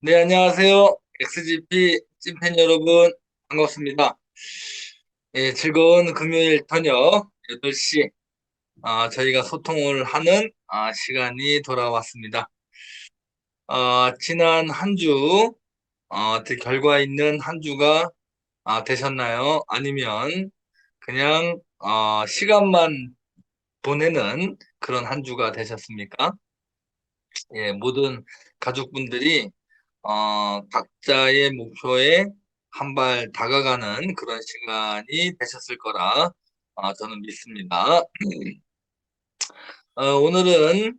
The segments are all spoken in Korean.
네, 안녕하세요. XGP 찐팬 여러분, 반갑습니다. 예, 즐거운 금요일 저녁 8시, 저희가 소통을 하는 시간이 돌아왔습니다. 지난 한 주, 결과 있는 한 주가 되셨나요? 아니면 그냥 시간만 보내는 그런 한 주가 되셨습니까? 예, 모든 가족분들이 각자의 목표에 한 발 다가가는 그런 시간이 되셨을 거라 저는 믿습니다. 오늘은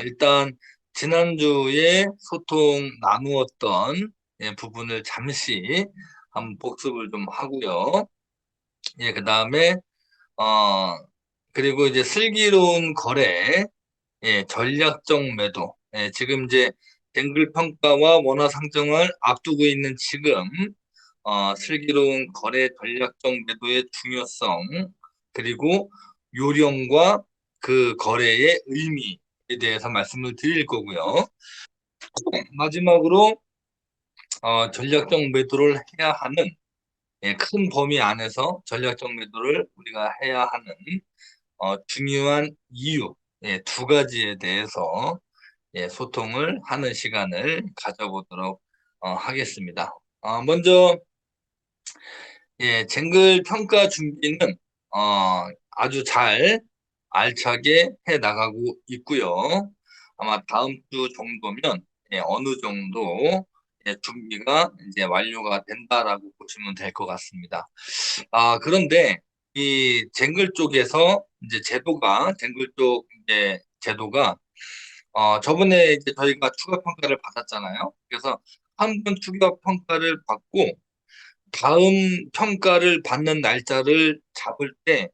일단 지난주에 소통 나누었던 부분을 잠시 한번 복습을 좀 하고요. 예, 그 다음에 그리고 이제 슬기로운 거래, 예, 전략적 매도. 예, 지금 이제 뱅글 평가와 원화 상승을 앞두고 있는 지금 슬기로운 거래 전략적 매도의 중요성, 그리고 요령과 그 거래의 의미에 대해서 말씀을 드릴 거고요. 마지막으로 전략적 매도를 해야 하는 큰 범위 안에서 전략적 매도를 우리가 해야 하는 중요한 이유 두 가지에 대해서 소통을 하는 시간을 가져보도록 하겠습니다. 먼저 쟁글 평가 준비는 아주 잘 알차게 해 나가고 있고요. 아마 다음 주 정도면 어느 정도 준비가 이제 완료가 된다라고 보시면 될 것 같습니다. 그런데 이 쟁글 쪽에서 이제 쟁글 쪽 이제 제도가 저번에 이제 저희가 추가 평가를 받았잖아요. 그래서 한 번 추가 평가를 받고 다음 평가를 받는 날짜를 잡을 때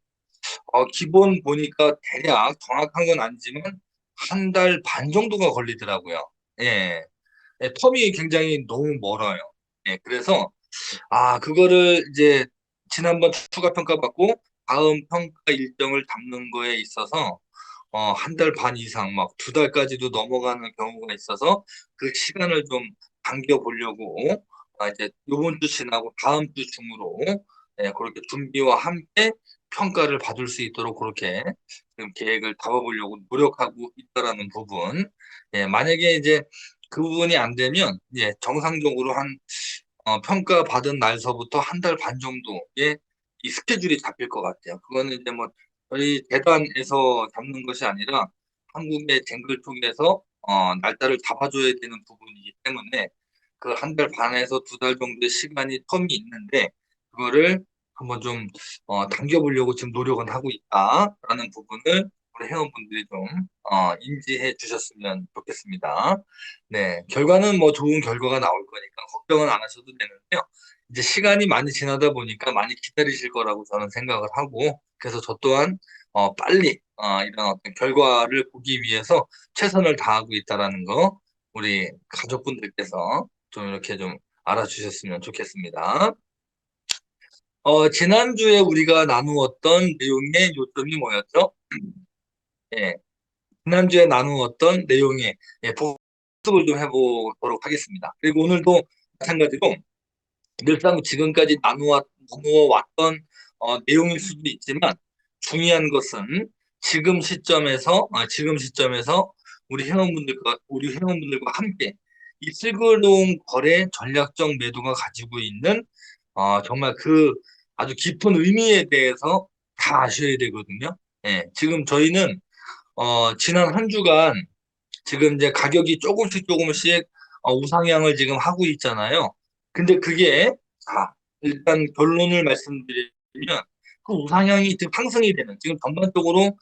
기본 보니까 대략 정확한 건 아니지만 한 달 반 정도가 걸리더라고요. 예. 텀이 굉장히 너무 멀어요. 예, 그래서 그거를 이제 지난번 추가 평가 받고 다음 평가 일정을 잡는 거에 있어서 한 달 반 이상 막 두 달까지도 넘어가는 경우가 있어서 그 시간을 좀 당겨 보려고 이제 요번 주 지나고 다음 주 중으로 그렇게 준비와 함께 평가를 받을 수 있도록 그렇게 지금 계획을 잡아보려고 노력하고 있다라는 부분. 만약에 이제 그 부분이 안 되면 정상적으로 한 평가받은 날서부터 한 달 반 정도의 이 스케줄이 잡힐 것 같아요. 그거는 이제 뭐 저희 재단에서 잡는 것이 아니라 한국의 쟁글 쪽에서 날짜를 잡아줘야 되는 부분이기 때문에 그 한 달 반에서 두 달 정도의 시간이 텀이 있는데 그거를 한번 좀 당겨보려고 지금 노력은 하고 있다라는 부분을 우리 회원분들이 좀 인지해 주셨으면 좋겠습니다. 네, 결과는 뭐 좋은 결과가 나올 거니까 걱정은 안 하셔도 되는데요. 이제 시간이 많이 지나다 보니까 많이 기다리실 거라고 저는 생각을 하고, 그래서 저 또한 빨리 이런 어떤 결과를 보기 위해서 최선을 다하고 있다라는 거 우리 가족분들께서 좀 이렇게 좀 알아주셨으면 좋겠습니다. 지난주에 우리가 나누었던 내용의 요점이 뭐였죠? 예, 지난주에 나누었던 내용의 복습을 좀 해보도록 하겠습니다. 그리고 오늘도 마찬가지로 늘상 지금까지 나누어 왔던 내용일 수도 있지만 중요한 것은 지금 시점에서 우리 회원분들과 함께 이 슬그러운 거래 전략적 매도가 가지고 있는 정말 그 아주 깊은 의미에 대해서 다 아셔야 되거든요. 지금 저희는 지난 한 주간 지금 이제 가격이 조금씩 우상향을 지금 하고 있잖아요. 근데 그게 일단 결론을 말씀드리면 그 우상향이 지금 상승이 되는 지금 전반적으로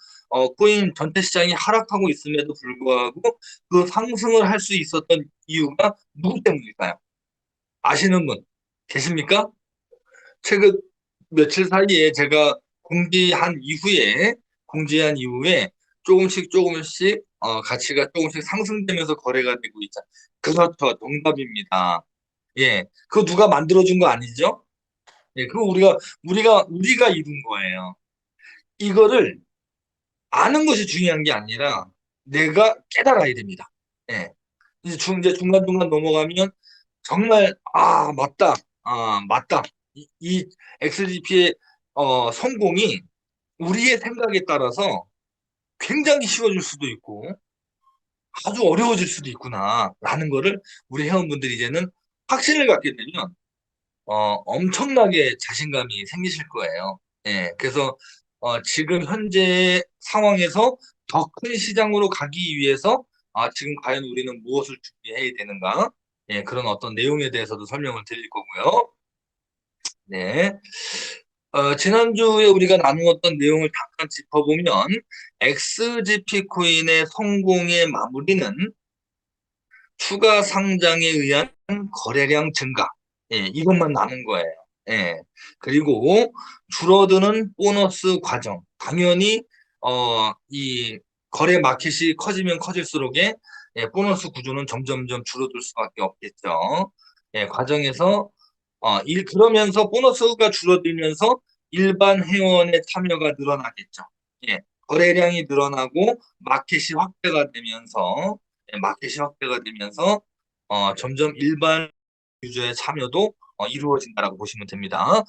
코인 전체 시장이 하락하고 있음에도 불구하고 그 상승을 할 수 있었던 이유가 누구 때문일까요? 아시는 분 계십니까? 최근 며칠 사이에 제가 공지한 이후에 조금씩 가치가 조금씩 상승되면서 거래가 되고 있죠. 그렇죠. 정답입니다. 예. 그거 누가 만들어준 거 아니죠? 예. 그거 우리가 이룬 거예요. 이거를 아는 것이 중요한 게 아니라 내가 깨달아야 됩니다. 예. 이제 중간중간 넘어가면 정말, 아, 맞다. 아, 맞다. 이 XGP의 성공이 우리의 생각에 따라서 굉장히 쉬워질 수도 있고 아주 어려워질 수도 있구나라는 거를 우리 회원분들이 이제는 확신을 갖게 되면 엄청나게 자신감이 생기실 거예요. 예, 그래서 지금 현재 상황에서 더 큰 시장으로 가기 위해서 지금 과연 우리는 무엇을 준비해야 되는가? 예, 그런 어떤 내용에 대해서도 설명을 드릴 거고요. 네. 지난주에 우리가 나누었던 내용을 잠깐 짚어보면 XGP 코인의 성공의 마무리는 추가 상장에 의한 거래량 증가. 예, 이것만 남은 거예요. 예. 그리고 줄어드는 보너스 과정. 당연히 이 거래 마켓이 커지면 커질수록에 보너스 구조는 점점점 줄어들 수밖에 없겠죠. 예, 과정에서 그러면서 보너스가 줄어들면서 일반 회원의 참여가 늘어나겠죠. 예, 거래량이 늘어나고 마켓이 확대가 되면서 점점 일반 유저의 참여도 이루어진다라고 보시면 됩니다.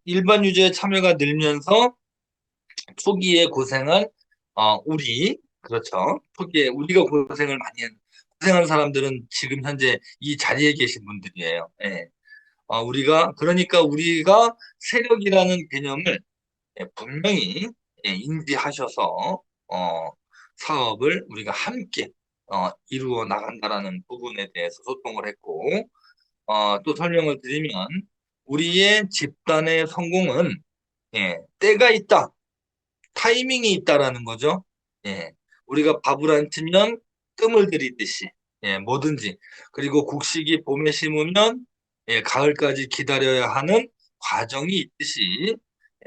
일반 유저의 참여가 늘면서 초기에 고생한 그렇죠. 초기에 우리가 고생한 사람들은 지금 현재 이 자리에 계신 분들이에요. 예. 그러니까 우리가 세력이라는 개념을 분명히 인지하셔서 사업을 우리가 함께 이루어 나간다라는 부분에 대해서 소통을 했고, 또 설명을 드리면 우리의 집단의 성공은 때가 있다, 타이밍이 있다라는 거죠. 예, 우리가 밥을 안 치면 뜸을 들이듯이 뭐든지, 그리고 곡식이 봄에 심으면 가을까지 기다려야 하는 과정이 있듯이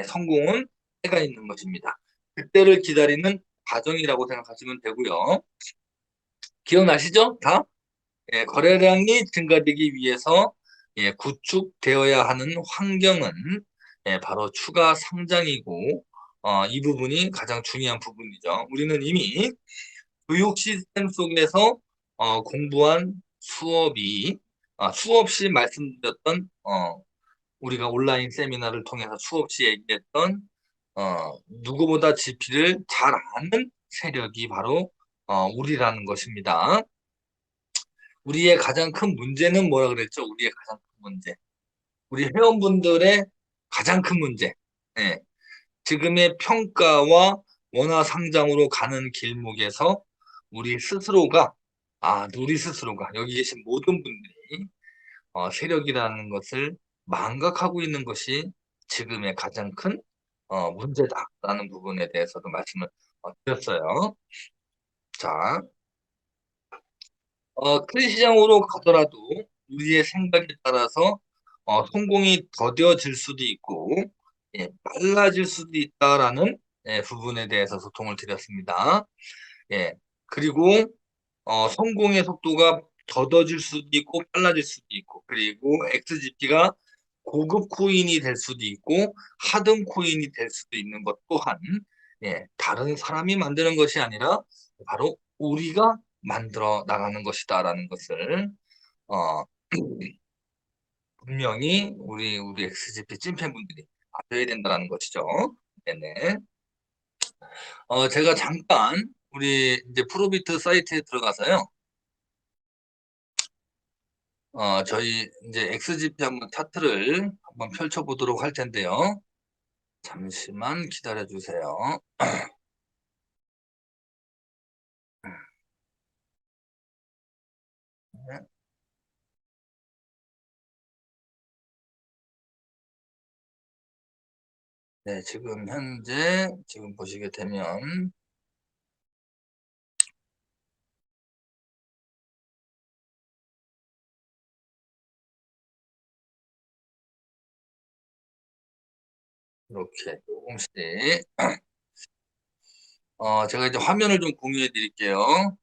성공은 때가 있는 것입니다. 그때를 기다리는 과정이라고 생각하시면 되고요. 기억나시죠? 다? 거래량이 증가되기 위해서 구축되어야 하는 환경은 바로 추가 상장이고, 이 부분이 가장 중요한 부분이죠. 우리는 이미 교육 시스템 속에서 공부한 수없이 말씀드렸던, 우리가 온라인 세미나를 통해서 수없이 얘기했던 누구보다 GP를 잘 아는 세력이 바로 우리라는 것입니다. 우리의 가장 큰 문제는 뭐라 그랬죠? 우리의 가장 큰 문제. 우리 회원분들의 가장 큰 문제. 예. 지금의 평가와 원화 상장으로 가는 길목에서 우리 스스로가, 여기 계신 모든 분들이 세력이라는 것을 망각하고 있는 것이 지금의 가장 큰 문제다라는 부분에 대해서도 말씀을 드렸어요. 자, 큰 시장으로 가더라도 우리의 생각에 따라서 성공이 더뎌질 수도 있고 빨라질 수도 있다라는 부분에 대해서 소통을 드렸습니다. 예, 그리고 성공의 속도가 더뎌질 수도 있고 빨라질 수도 있고, 그리고 XGP가 고급 코인이 될 수도 있고 하등 코인이 될 수도 있는 것 또한 다른 사람이 만드는 것이 아니라 바로 우리가 만들어 나가는 것이다라는 것을 어, 분명히 우리 XGP 찐팬분들이 아셔야 된다는 것이죠. 네네. 제가 잠깐 우리 이제 프로비트 사이트에 들어가서요. 저희 이제 XGP 한번 차트를 한번 펼쳐보도록 할 텐데요. 잠시만 기다려 주세요. 네, 지금 현재 지금 보시게 되면 이렇게 조금씩 제가 이제 화면을 좀 공유해 드릴게요.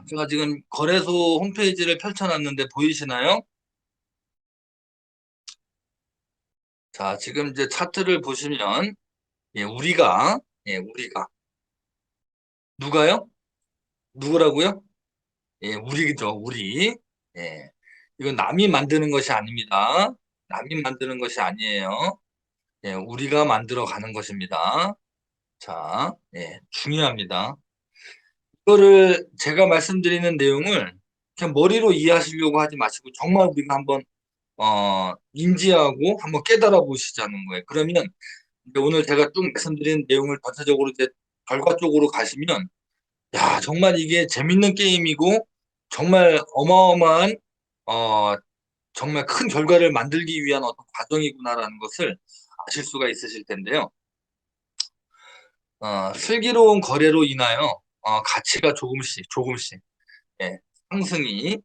제가 지금 거래소 홈페이지를 펼쳐놨는데 보이시나요? 자, 지금 이제 차트를 보시면, 우리가, 누가요? 누구라고요? 우리죠, 우리. 예, 이건 남이 만드는 것이 아닙니다. 남이 만드는 것이 아니에요. 우리가 만들어 가는 것입니다. 자, 중요합니다. 이거를 제가 말씀드리는 내용을 그냥 머리로 이해하시려고 하지 마시고 정말 우리가 한번 인지하고 한번 깨달아 보시자는 거예요. 그러면 이제 오늘 제가 쭉 말씀드린 내용을 전체적으로 이제 결과 쪽으로 가시면 야, 정말 이게 재밌는 게임이고 정말 어마어마한 어, 정말 큰 결과를 만들기 위한 어떤 과정이구나라는 것을 아실 수가 있으실 텐데요. 슬기로운 거래로 인하여 가치가 조금씩 예, 상승이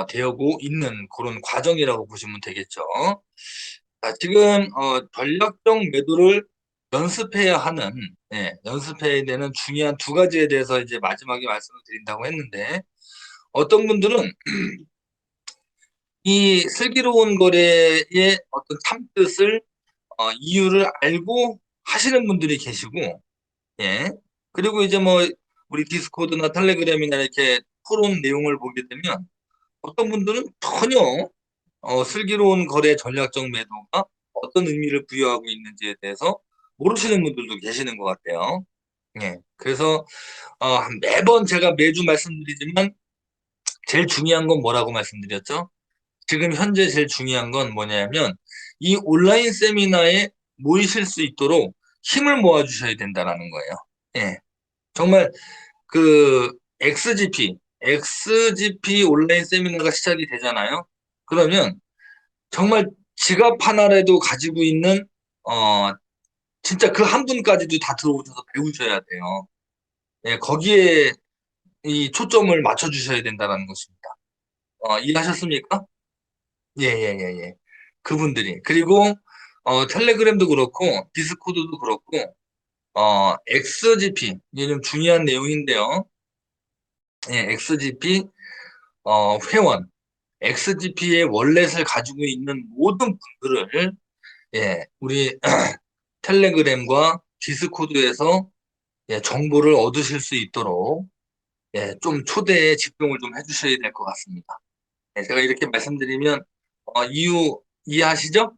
되고 있는 그런 과정이라고 보시면 되겠죠. 자, 지금 전략적 매도를 연습해야 하는 연습해야 되는 중요한 두 가지에 대해서 이제 마지막에 말씀을 드린다고 했는데 어떤 분들은 이 슬기로운 거래의 어떤 참뜻을 이유를 알고 하시는 분들이 계시고 예. 그리고 이제 뭐 우리 디스코드나 텔레그램이나 이렇게 토론 내용을 보게 되면 어떤 분들은 전혀 슬기로운 거래 전략적 매도가 어떤 의미를 부여하고 있는지에 대해서 모르시는 분들도 계시는 것 같아요. 예. 그래서 매번 제가 매주 말씀드리지만 제일 중요한 건 뭐라고 말씀드렸죠? 지금 현재 제일 중요한 건 뭐냐면 이 온라인 세미나에 모이실 수 있도록 힘을 모아주셔야 된다는 거예요. 예. 정말 그 XGP 온라인 세미나가 시작이 되잖아요. 그러면 정말 지갑 하나라도 가지고 있는 어 진짜 그 한 분까지도 다 들어오셔서 배우셔야 돼요. 거기에 이 초점을 맞춰 주셔야 된다는 것입니다. 이해하셨습니까? 예, 예, 예, 예. 그분들이. 그리고 텔레그램도 그렇고 디스코드도 그렇고 XGP 이게 좀 중요한 내용인데요. XGP 회원 XGP의 월렛을 가지고 있는 모든 분들을 우리 텔레그램과 디스코드에서 정보를 얻으실 수 있도록 좀 초대에 집중을 좀 해주셔야 될 것 같습니다. 제가 이렇게 말씀드리면 이유 이해하시죠?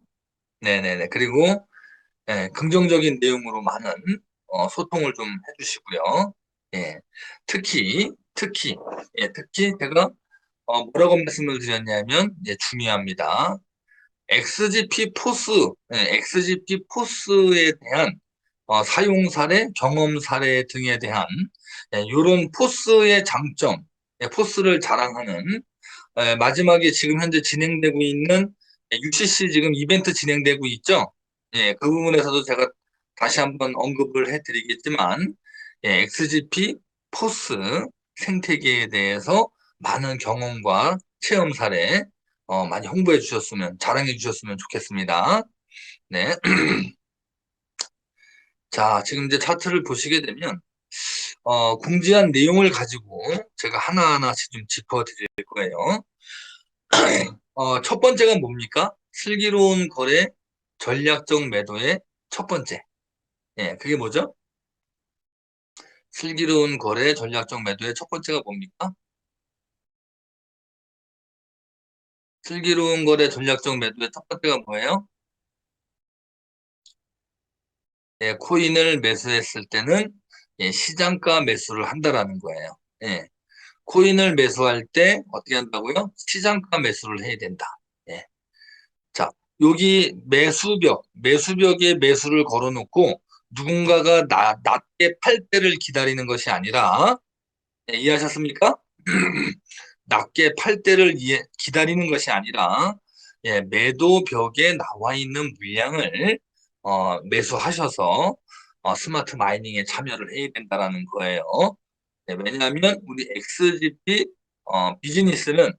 네네네. 그리고 긍정적인 내용으로 많은 소통을 좀 해주시고요. 예, 특히 제가 뭐라고 말씀을 드렸냐면 중요합니다. XGP 포스에 대한 사용 사례, 경험 사례 등에 대한 이런 포스의 장점, 포스를 자랑하는 마지막에 지금 현재 진행되고 있는 UCC 지금 이벤트 진행되고 있죠. 그 부분에서도 제가 다시 한번 언급을 해드리겠지만 XGP 포스 생태계에 대해서 많은 경험과 체험 사례 많이 홍보해 주셨으면 자랑해 주셨으면 좋겠습니다. 네. 자, 지금 이제 차트를 보시게 되면 공지한 내용을 가지고 제가 하나하나씩 좀 짚어 드릴 거예요. 첫 번째가 뭡니까? 슬기로운 거래 전략적 매도의 첫 번째. 그게 뭐죠? 슬기로운 거래 전략적 매도의 첫 번째가 뭡니까? 슬기로운 거래 전략적 매도의 첫 번째가 뭐예요? 코인을 매수했을 때는 시장가 매수를 한다라는 거예요. 코인을 매수할 때 어떻게 한다고요? 시장가 매수를 해야 된다. 예. 자, 여기 매수벽에 매수를 걸어놓고 누군가가 낮게 팔 때를 기다리는 것이 아니라, 이해하셨습니까? 낮게 팔 때를 기다리는 것이 아니라, 매도벽에 나와 있는 물량을 매수하셔서 스마트 마이닝에 참여를 해야 된다는 거예요. 왜냐하면 우리 XGP 비즈니스는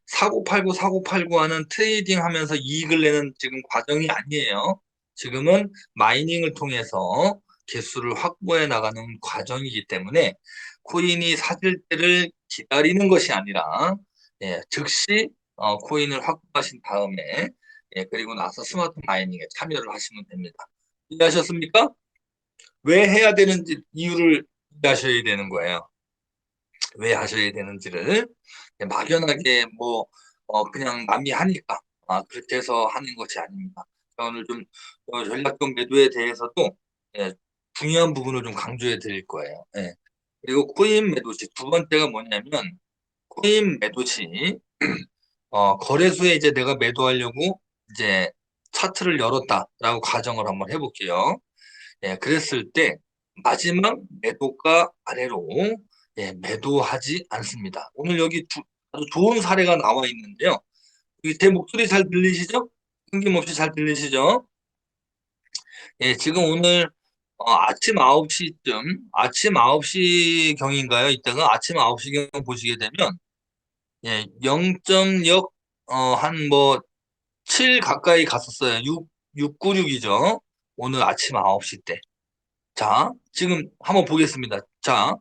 사고 팔고 하는 트레이딩 하면서 이익을 내는 지금 과정이 아니에요. 지금은 마이닝을 통해서 개수를 확보해 나가는 과정이기 때문에 코인이 사질 때를 기다리는 것이 아니라 즉시 코인을 확보하신 다음에 그리고 나서 스마트 마이닝에 참여를 하시면 됩니다. 이해하셨습니까? 왜 해야 되는지 이유를 이해하셔야 되는 거예요. 왜 하셔야 되는지를 막연하게 뭐 그냥 남이 하니까 그렇게 해서 하는 것이 아닙니다. 오늘 좀 전략적 매도에 대해서도 중요한 부분을 좀 강조해 드릴 거예요. 그리고 코인 매도시 두 번째가 뭐냐면 코인 매도시 거래소에 이제 내가 매도하려고 이제 차트를 열었다라고 가정을 한번 해볼게요. 그랬을 때 마지막 매도가 아래로 매도하지 않습니다. 오늘 여기 아주 좋은 사례가 나와 있는데요. 제 목소리 잘 들리시죠? 끊김없이 잘 들리시죠? 지금 오늘 아침 9시쯤, 아침 9시 경인가요? 이때가 아침 9시 경 보시게 되면 0.6, 한 뭐 7 가까이 갔었어요. 696이죠. 오늘 아침 9시 때. 자, 지금 한번 보겠습니다. 자,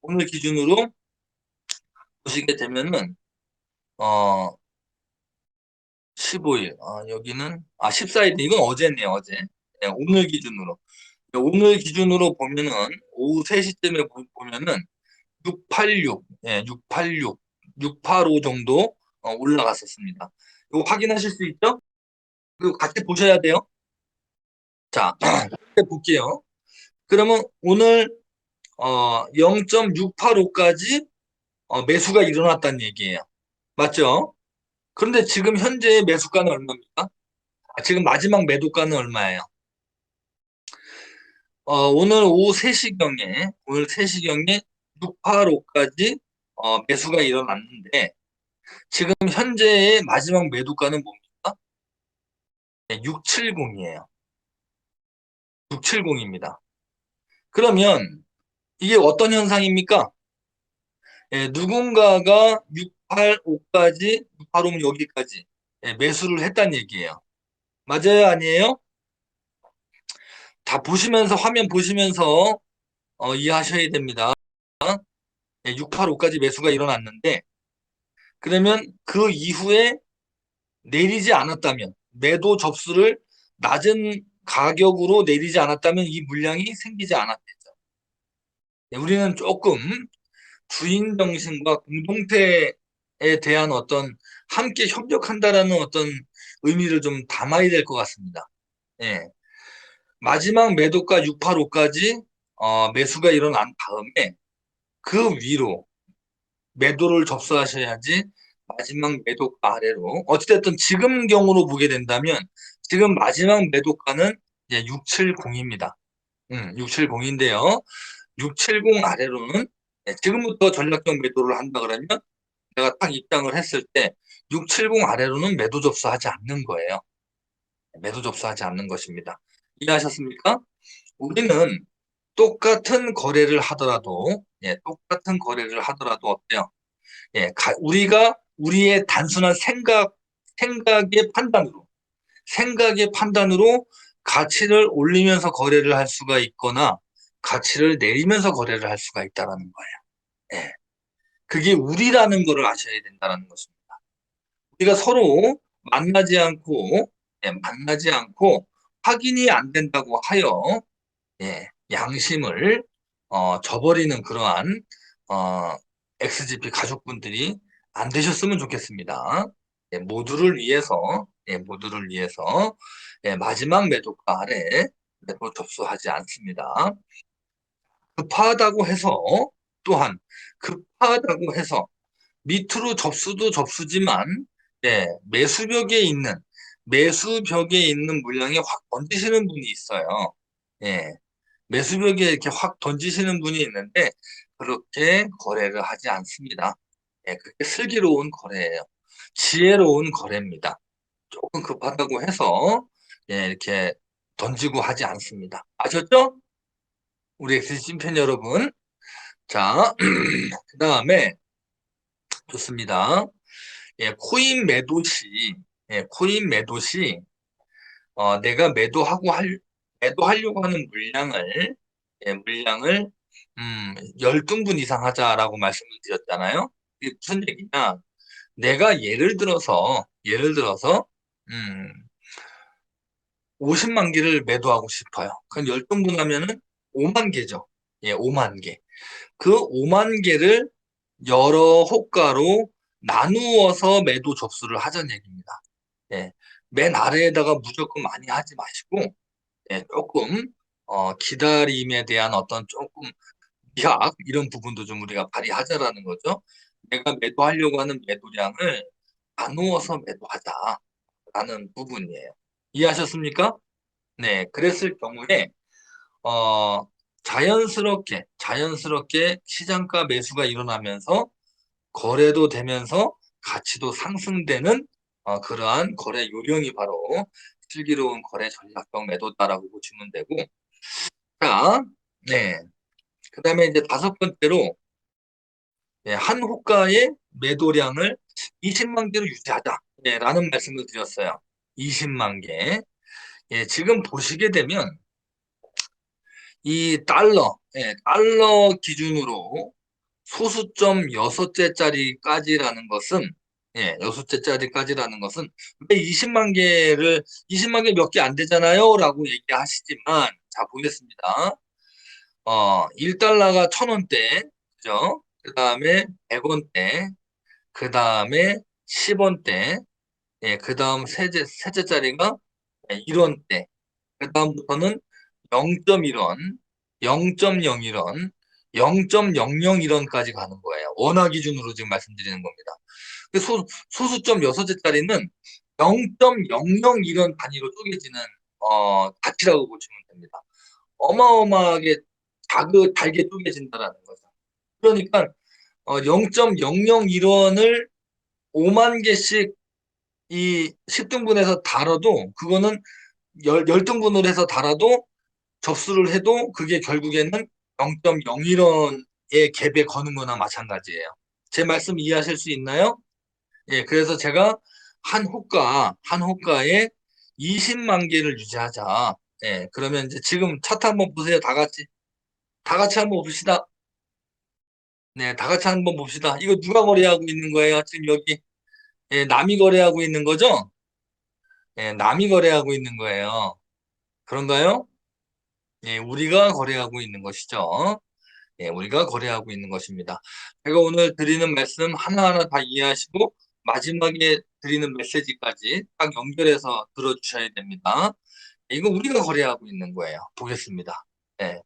오늘 기준으로 보시게 되면은, 어, 15일, 여기는, 14일, 이건 어제네요, 어제. 오늘 기준으로. 오늘 기준으로 보면은, 오후 3시쯤에 보면은, 686, 686, 685 정도 올라갔었습니다. 이거 확인하실 수 있죠? 그리고 같이 보셔야 돼요. 자, 볼게요. 그러면 오늘 0.685까지 매수가 일어났다는 얘기예요. 맞죠? 그런데 지금 현재 매수가는 얼마입니까? 지금 마지막 매도가는 얼마예요? 오늘 3시경에 685까지 매수가 일어났는데 지금 현재의 마지막 매도가는 뭡니까? 670이에요. 670입니다. 그러면 이게 어떤 현상입니까? 누군가가 685까지, 685면 여기까지 매수를 했다는 얘기예요. 맞아요? 아니에요? 다 보시면서, 화면 보시면서 이해하셔야 됩니다. 685까지 매수가 일어났는데, 그러면 그 이후에 내리지 않았다면, 매도 접수를 낮은 가격으로 내리지 않았다면 이 물량이 생기지 않았겠죠. 우리는 조금 주인 정신과 공동체에 대한 어떤 함께 협력한다라는 어떤 의미를 좀 담아야 될 것 같습니다. 예. 마지막 매도가 685까지 매수가 일어난 다음에 그 위로 매도를 접수하셔야지 마지막 매도가 아래로 어찌됐든 지금 경우로 보게 된다면 지금 마지막 매도가는 이제 670입니다. 670인데요. 670 아래로는 지금부터 전략적 매도를 한다 그러면 내가 딱 입장을 했을 때 670 아래로는 매도 접수하지 않는 거예요. 매도 접수하지 않는 것입니다. 이해하셨습니까? 우리는 똑같은 거래를 하더라도, 똑같은 거래를 하더라도 어때요? 우리가 우리의 단순한 생각의 판단으로 가치를 올리면서 거래를 할 수가 있거나 가치를 내리면서 거래를 할 수가 있다는 거예요. 그게 우리라는 것을 아셔야 된다는 것입니다. 우리가 서로 만나지 않고 확인이 안 된다고 하여 양심을 저버리는 그러한 어, XGP 가족분들이 안 되셨으면 좋겠습니다. 모두를 위해서 마지막 매도가 아래 매도 접수하지 않습니다. 급하다고 해서 또한 급하다고 해서 밑으로 접수도 접수지만 매수벽에 있는 물량에 확 던지시는 분이 있어요. 예, 매수벽에 이렇게 확 던지시는 분이 있는데 그렇게 거래를 하지 않습니다. 그렇게 슬기로운 거래예요. 지혜로운 거래입니다. 조금 급하다고 해서 이렇게 던지고 하지 않습니다. 아셨죠? 우리 엑스찜팬 여러분. 자, 그 다음에 좋습니다. 코인 매도 시 내가 매도하려고 하는 물량을 10등분 이상 하자라고 말씀을 드렸잖아요. 이게 무슨 얘기냐? 내가 예를 들어서, 음, 50만 개를 매도하고 싶어요. 그럼 열등분하면은 5만 개죠. 예, 5만 개. 그 5만 개를 여러 호가로 나누어서 매도 접수를 하자는 얘기입니다. 예, 맨 아래에다가 무조건 많이 하지 마시고, 예, 조금, 기다림에 대한 어떤 조금 미학, 이런 부분도 좀 우리가 발휘하자라는 거죠. 내가 매도하려고 하는 매도량을 나누어서 매도하자라는 부분이에요. 이해하셨습니까? 네, 그랬을 경우에, 어, 자연스럽게 시장가 매수가 일어나면서 거래도 되면서 가치도 상승되는 그러한 거래 요령이 바로 슬기로운 거래 전략적 매도다라고 보시면 되고, 자, 네. 그 다음에 이제 다섯 번째로, 예, 한 호가의 매도량을 20만 개로 유지하자. 예, 라는 말씀을 드렸어요. 20만 개. 예, 지금 보시게 되면 이 달러 기준으로 소수점 여섯째짜리까지라는 것은, 예, 여섯째짜리까지라는 것은 왜 20만 개 몇 개 안 되잖아요? 라고 얘기하시지만, 자, 보겠습니다. 1달러가 1,000원대, 그죠? 그 다음에 100원대, 그 다음에 10원대, 예, 그 다음 셋째짜리가 1원대, 그 다음부터는 0.1원, 0.01원, 0.001원까지 가는 거예요. 원화 기준으로 지금 말씀드리는 겁니다. 그 소수점 여섯째짜리는 0.001원 단위로 쪼개지는 가치라고 보시면 됩니다. 어마어마하게 달게 쪼개진다라는 거죠. 그러니까 0.001원을 5만 개씩 이 10등분해서 달아도 그거는 10등분을 해서 달아도 접수를 해도 그게 결국에는 0.01원의 갭에 거는 거나 마찬가지예요. 제 말씀 이해하실 수 있나요? 예, 그래서 제가 한 호가에 20만 개를 유지하자. 예, 그러면 이제 지금 차트 한번 보세요. 다 같이. 다 같이 한번 봅시다. 네, 다 같이 한번 봅시다. 이거 누가 거래하고 있는 거예요? 지금 여기. 예, 남이 거래하고 있는 거죠? 예, 남이 거래하고 있는 거예요. 그런가요? 예, 우리가 거래하고 있는 것이죠. 예, 우리가 거래하고 있는 것입니다. 제가 오늘 드리는 말씀 하나하나 다 이해하시고 마지막에 드리는 메시지까지 딱 연결해서 들어주셔야 됩니다. 이거 우리가 거래하고 있는 거예요. 보겠습니다. 예,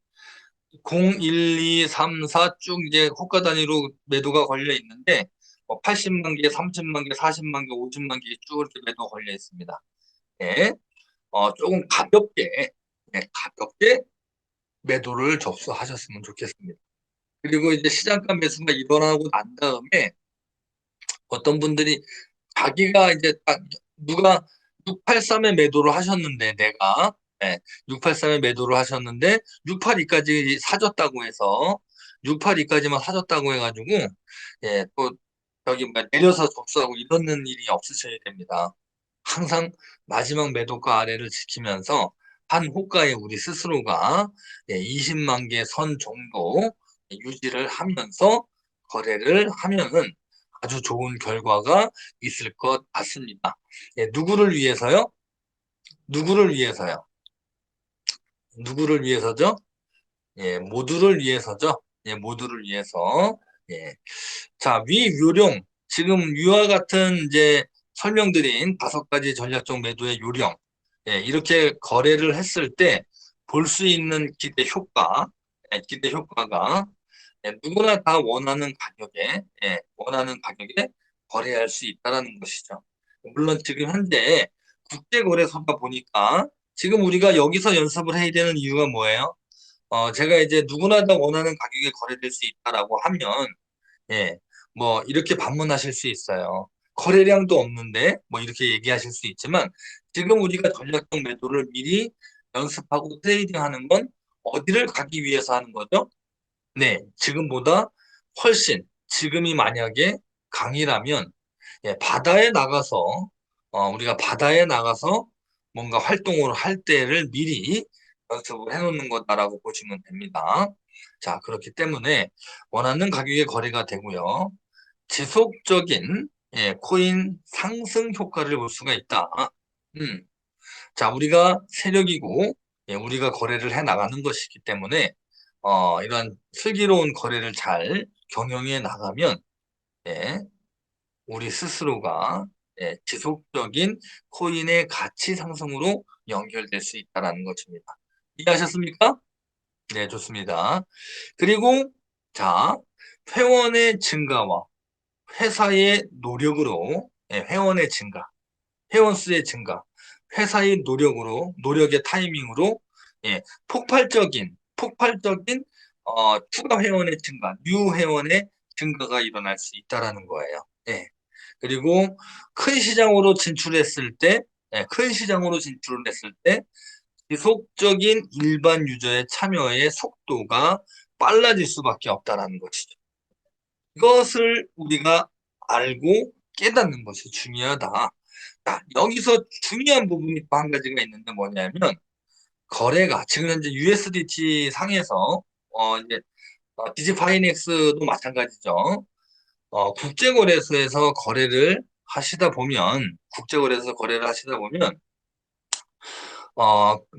0, 1, 2, 3, 4 쭉 이제 호가 단위로 매도가 걸려 있는데 80만 개, 30만 개, 40만 개, 50만 개 쭉 이렇게 매도가 걸려 있습니다. 예, 조금 가볍게 매도를 접수하셨으면 좋겠습니다. 그리고 이제 시장가 매수가 일어나고 난 다음에 어떤 분들이 자기가 이제 딱 누가 683에 매도를 하셨는데 내가, 네, 683에 매도를 하셨는데 682까지 사줬다고 해서 682까지만 사줬다고 해가지고, 예, 또 저기 뭐 내려서 접수하고 이러는 일이 없으셔야 됩니다. 항상 마지막 매도가 아래를 지키면서 한 호가에 우리 스스로가 20만 개 선 정도 유지를 하면서 거래를 하면은 아주 좋은 결과가 있을 것 같습니다. 예, 누구를 위해서요? 누구를 위해서요? 누구를 위해서죠? 예, 모두를 위해서죠. 예, 모두를 위해서. 예. 자, 요령. 지금 위와 같은 이제 설명드린 다섯 가지 전략적 매도의 요령. 예, 이렇게 거래를 했을 때 볼 수 있는 기대 효과가 누구나 다 원하는 가격에 거래할 수 있다라는 것이죠. 물론 지금 현재 국제거래소다 보니까 지금 우리가 여기서 연습을 해야 되는 이유가 뭐예요? 제가 이제 누구나 다 원하는 가격에 거래될 수 있다라고 하면, 예, 뭐, 이렇게 반문하실 수 있어요. 거래량도 없는데, 뭐, 이렇게 얘기하실 수 있지만, 지금 우리가 전략적 매도를 미리 연습하고 트레이딩 하는 건 어디를 가기 위해서 하는 거죠? 네, 지금보다 지금이 만약에 강이라면, 예, 우리가 바다에 나가서 뭔가 활동을 할 때를 미리 연습을 해놓는 거다라고 보시면 됩니다. 자, 그렇기 때문에 원하는 가격에 거래가 되고요. 지속적인 코인 상승 효과를 볼 수가 있다. 음. 자, 우리가 세력이고, 우리가 거래를 해 나가는 것이기 때문에, 이런 슬기로운 거래를 잘 경영해 나가면, 예, 우리 스스로가 지속적인 코인의 가치 상승으로 연결될 수 있다는 것입니다. 이해하셨습니까? 네, 좋습니다. 그리고, 자, 회원의 증가와 회사의 노력으로, 회원의 증가, 회원 수의 증가, 회사의 노력의 타이밍으로, 폭발적인, 추가 회원의 증가, 뉴 회원의 증가가 일어날 수 있다라는 거예요. 예. 그리고 큰 시장으로 진출을 했을 때, 지속적인 일반 유저의 참여의 속도가 빨라질 수밖에 없다라는 것이죠. 이것을 우리가 알고 깨닫는 것이 중요하다. 자, 여기서 중요한 부분이 또 한 가지가 있는데 뭐냐면, 거래가 지금 현재 USDT 상에서 이제 디지파이넥스도 마찬가지죠. 국제거래소에서 거래를 하시다 보면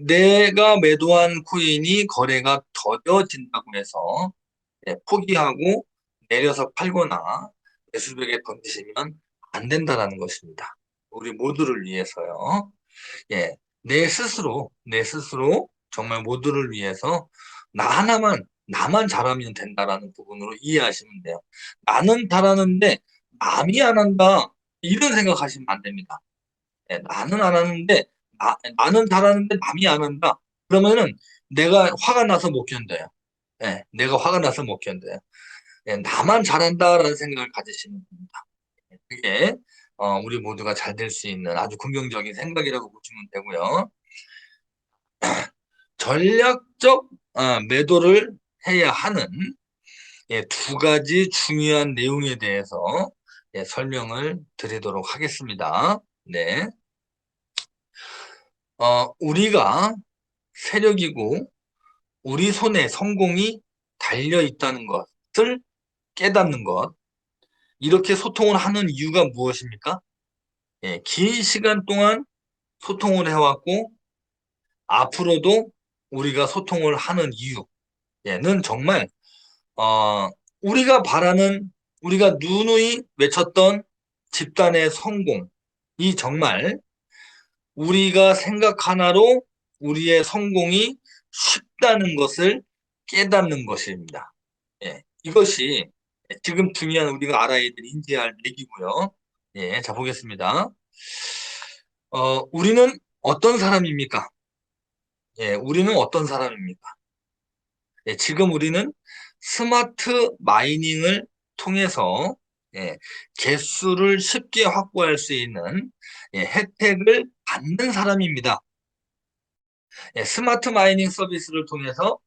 내가 매도한 코인이 거래가 더뎌진다고 해서 포기하고 내려서 팔거나 매수벽에 던지시면 안 된다라는 것입니다. 우리 모두를 위해서요. 예, 내 스스로 정말 모두를 위해서 나만 잘하면 된다라는 부분으로 이해하시면 돼요. 나는 잘하는데 남이 안 한다. 이런 생각하시면 안 됩니다. 나는 안 하는데, 나는 잘하는데 남이 안 한다. 그러면은 내가 화가 나서 못 견뎌요. 내가 화가 나서 못 견뎌요. 나만 잘한다라는 생각을 가지시면 됩니다. 그게 우리 모두가 잘 될 수 있는 아주 긍정적인 생각이라고 보시면 되고요. 전략적 매도를 해야 하는 두 가지 중요한 내용에 대해서 설명을 드리도록 하겠습니다. 네. 우리가 세력이고 우리 손에 성공이 달려 있다는 것을 깨닫는 것. 이렇게 소통을 하는 이유가 무엇입니까? 긴 시간 동안 소통을 해왔고 앞으로도 우리가 소통을 하는 이유는 정말 어, 우리가 누누이 외쳤던 집단의 성공이 정말 우리가 생각 하나로 우리의 성공이 쉽다는 것을 깨닫는 것입니다. 이것이 지금 중요한 우리가 알아야 될 인지할 얘기고요. 자, 보겠습니다. 우리는 어떤 사람입니까? 우리는 어떤 사람입니까? 지금 우리는 스마트 마이닝을 통해서 개수를 쉽게 확보할 수 있는 혜택을 받는 사람입니다. 스마트 마이닝 서비스를 통해서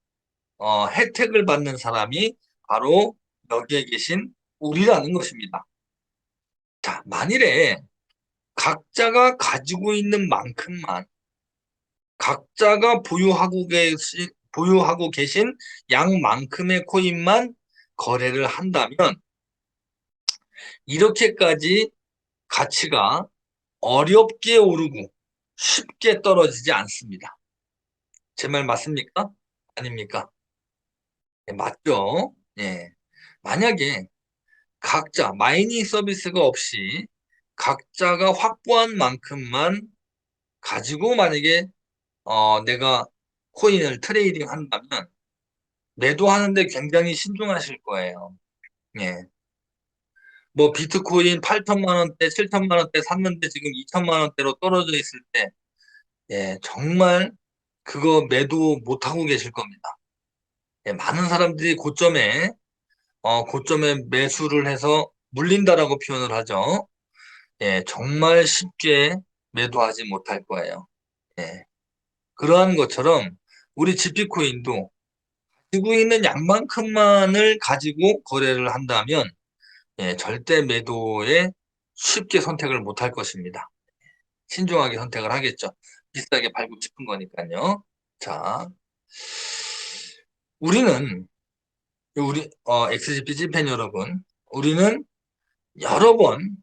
혜택을 받는 사람이 바로 여기에 계신 우리라는 것입니다. 자, 만일에 각자가 가지고 있는 만큼만 각자가 보유하고 계신 양만큼의 코인만 거래를 한다면 이렇게까지 가치가 어렵게 오르고 쉽게 떨어지지 않습니다. 제 말 맞습니까? 아닙니까? 맞죠? 만약에 각자 마이닝 서비스가 없이 각자가 확보한 만큼만 가지고 만약에 내가 코인을 트레이딩 한다면 매도하는데 굉장히 신중하실 거예요. 예. 뭐 비트코인 8천만 원대, 7천만 원대 샀는데 지금 2천만 원대로 떨어져 있을 때 정말 그거 매도 못 하고 계실 겁니다. 많은 사람들이 고점에 매수를 해서 물린다라고 표현을 하죠. 정말 쉽게 매도하지 못할 거예요. 그러한 것처럼 우리 GP코인도 가지고 있는 양만큼만을 가지고 거래를 한다면 절대 매도에 쉽게 선택을 못 할 것입니다. 신중하게 선택을 하겠죠. 비싸게 팔고 싶은 거니까요. 자, 우리 XGP 찐팬 여러분, 우리는 여러 번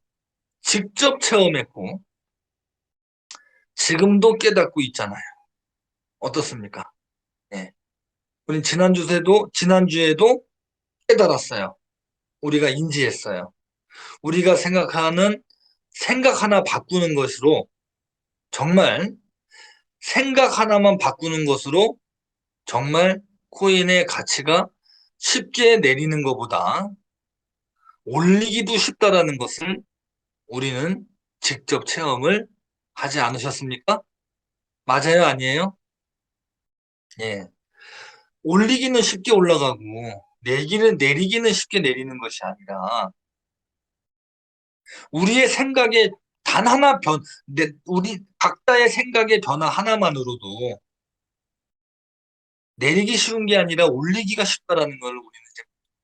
직접 체험했고 지금도 깨닫고 있잖아요. 어떻습니까? 예. 우린 지난주에도 깨달았어요. 우리가 인지했어요. 우리가 생각하는 생각 하나 바꾸는 것으로 정말 생각 하나만 바꾸는 것으로 정말 코인의 가치가 쉽게 내리는 것보다 올리기도 쉽다라는 것을 우리는 직접 체험을 하지 않으셨습니까? 맞아요, 아니에요? 예. 올리기는 쉽게 올라가고 내리기는 쉽게 내리는 것이 아니라 우리의 생각에 단 하나 우리 각자의 생각의 변화 하나만으로도 내리기 쉬운 게 아니라 올리기가 쉽다라는 걸 우리는 이제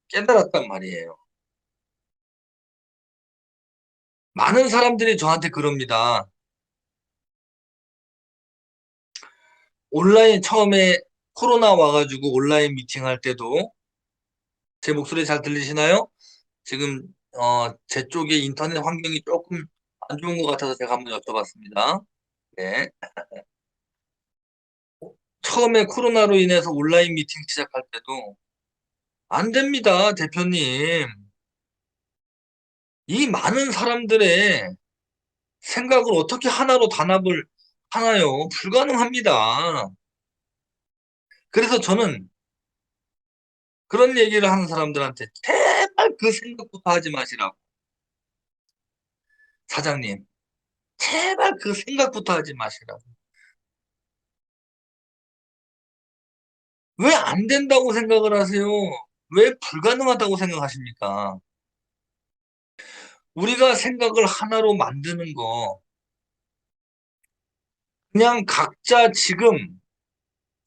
깨달았단 말이에요. 많은 사람들이 저한테 그럽니다. 온라인 처음에 코로나 와가지고 온라인 미팅 할 때도 제 목소리 잘 들리시나요? 지금 제 쪽에 인터넷 환경이 조금 안 좋은 것 같아서 제가 한번 여쭤봤습니다. 네. 처음에 코로나로 인해서 온라인 미팅 시작할 때도 안 됩니다, 대표님. 이 많은 사람들의 생각을 어떻게 하나로 단합을 하나요? 불가능합니다. 그래서 저는 그런 얘기를 하는 사람들한테 제발 그 생각부터 하지 마시라고. 사장님, 제발 그 생각부터 하지 마시라고. 왜 안 된다고 생각을 하세요? 왜 불가능하다고 생각하십니까? 우리가 생각을 하나로 만드는 거, 그냥 각자 지금